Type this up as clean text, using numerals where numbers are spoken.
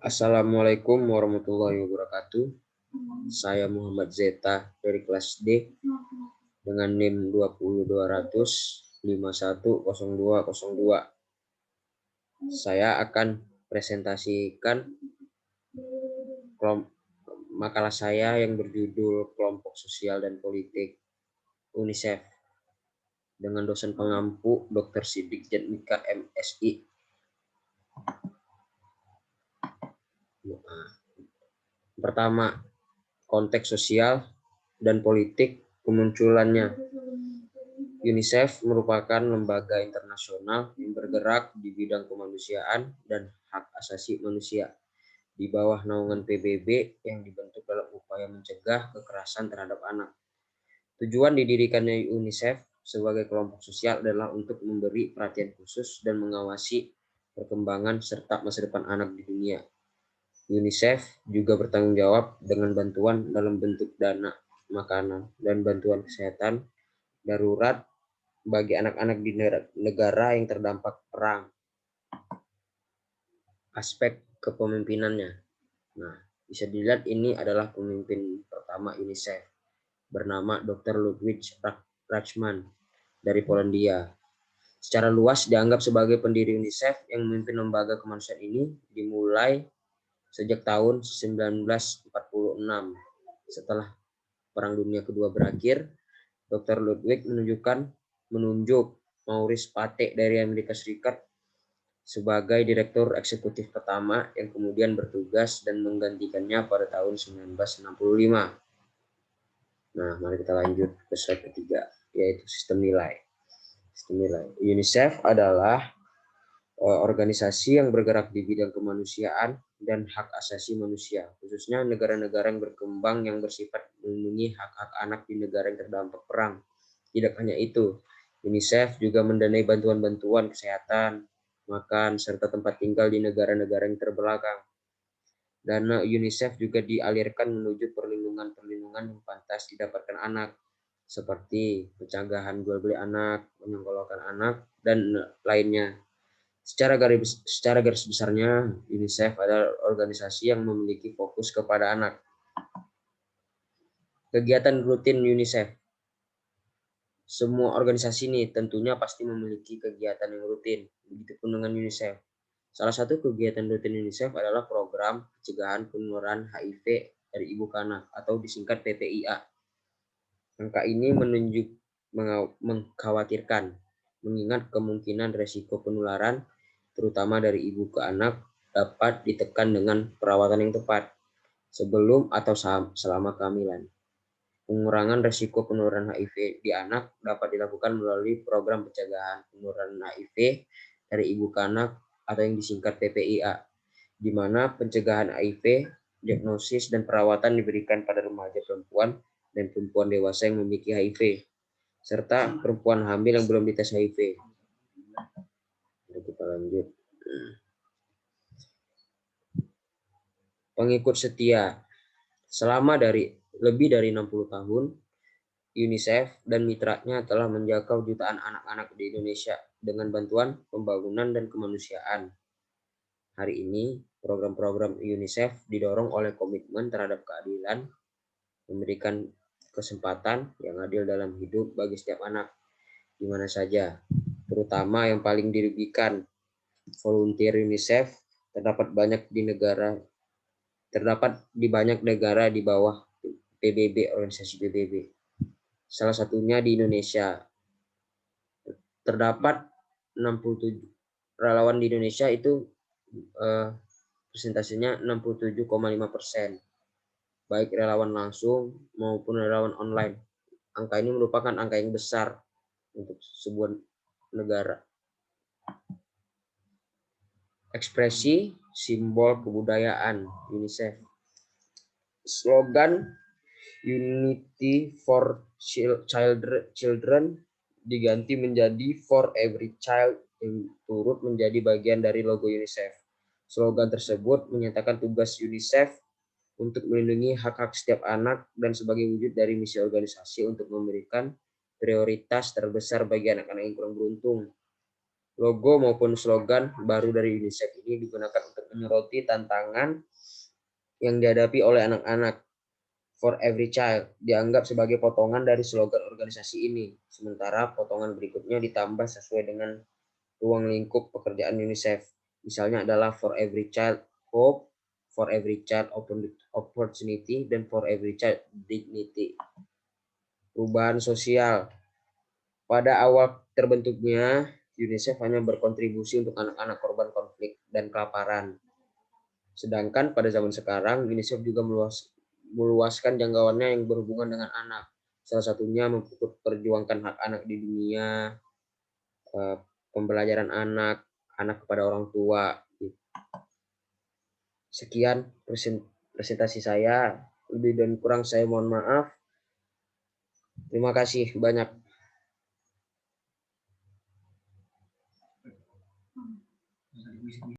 Assalamualaikum warahmatullahi wabarakatuh. Saya Muhammad Zeta dari kelas D dengan NIM 20200510202. Saya akan presentasikan makalah saya yang berjudul Kelompok Sosial dan Politik UNICEF dengan dosen pengampu Dr. Sidik Jatmika MSI. Pertama, konteks sosial dan politik kemunculannya. UNICEF merupakan lembaga internasional yang bergerak di bidang kemanusiaan dan hak asasi manusia di bawah naungan PBB yang dibentuk dalam upaya mencegah kekerasan terhadap anak. Tujuan didirikannya UNICEF sebagai kelompok sosial adalah untuk memberi perhatian khusus dan mengawasi perkembangan serta masa depan anak di dunia. UNICEF juga bertanggung jawab dengan bantuan dalam bentuk dana, makanan, dan bantuan kesehatan darurat bagi anak-anak di negara yang terdampak perang. Aspek kepemimpinannya. Nah, bisa dilihat ini adalah pemimpin pertama UNICEF bernama Dr. Ludwig Rachman dari Polandia. Secara luas dianggap sebagai pendiri UNICEF yang memimpin lembaga kemanusiaan ini dimulai sejak tahun 1946. Setelah Perang Dunia Kedua berakhir, Dr. Ludwig menunjuk Maurice Pate dari Amerika Serikat sebagai direktur eksekutif pertama yang kemudian bertugas dan menggantikannya pada tahun 1965. Nah, mari kita lanjut ke slide ketiga, yaitu sistem nilai. UNICEF adalah organisasi yang bergerak di bidang kemanusiaan dan hak asasi manusia, khususnya negara-negara yang berkembang yang bersifat melindungi hak-hak anak di negara yang terdampak perang. Tidak hanya itu, UNICEF juga mendanai bantuan-bantuan kesehatan, makan, serta tempat tinggal di negara-negara yang terbelakang. Dana UNICEF juga dialirkan menuju perlindungan yang pantas didapatkan anak, seperti pencegahan jual beli anak, menyekolahkan anak, dan lainnya. Secara garis besarnya, UNICEF adalah organisasi yang memiliki fokus kepada anak. Kegiatan rutin UNICEF. Semua organisasi ini tentunya pasti memiliki kegiatan yang rutin, begitupun dengan UNICEF. Salah satu kegiatan rutin UNICEF adalah program pencegahan penularan HIV dari ibu ke anak atau disingkat PPIA. Angka ini mengkhawatirkan, mengingat kemungkinan resiko penularan terutama dari ibu ke anak dapat ditekan dengan perawatan yang tepat sebelum atau selama kehamilan. Pengurangan resiko penularan HIV di anak dapat dilakukan melalui program pencegahan penularan HIV dari ibu ke anak atau yang disingkat PPIA, di mana pencegahan HIV, diagnosis, dan perawatan diberikan pada remaja perempuan dan perempuan dewasa yang memiliki HIV, serta perempuan hamil yang belum dites HIV. Mari kita lanjut. Pengikut setia. Selama lebih dari 60 tahun, UNICEF dan mitranya telah menjangkau jutaan anak-anak di Indonesia dengan bantuan pembangunan dan kemanusiaan. Hari ini, program-program UNICEF didorong oleh komitmen terhadap keadilan, memberikan kesempatan yang adil dalam hidup bagi setiap anak, di mana saja, terutama yang paling dirugikan. Volunteer UNICEF terdapat di banyak negara di bawah PBB, organisasi PBB. Salah satunya di Indonesia. Terdapat 67 relawan di Indonesia itu persentasenya 67,5%. Baik relawan langsung maupun relawan online. Angka ini merupakan angka yang besar untuk sebuah negara. Ekspresi simbol kebudayaan UNICEF. Slogan Unity for Children diganti menjadi For Every Child yang turut menjadi bagian dari logo UNICEF. Slogan tersebut menyatakan tugas UNICEF untuk melindungi hak-hak setiap anak dan sebagai wujud dari misi organisasi untuk memberikan prioritas terbesar bagi anak-anak yang kurang beruntung. Logo maupun slogan baru dari UNICEF ini digunakan untuk menyoroti tantangan yang dihadapi oleh anak-anak. For every child dianggap sebagai potongan dari slogan organisasi ini, sementara potongan berikutnya ditambah sesuai dengan ruang lingkup pekerjaan UNICEF. Misalnya adalah for every child hope, for every child opportunity, dan for every child dignity. Perubahan sosial. Pada awal terbentuknya, UNICEF hanya berkontribusi untuk anak-anak korban konflik dan kelaparan. Sedangkan pada zaman sekarang, UNICEF juga meluaskan jangkauannya yang berhubungan dengan anak. Salah satunya memperjuangkan hak anak di dunia, pembelajaran anak, anak kepada orang tua. Sekian presentasi saya. Lebih dan kurang saya mohon maaf. Terima kasih banyak.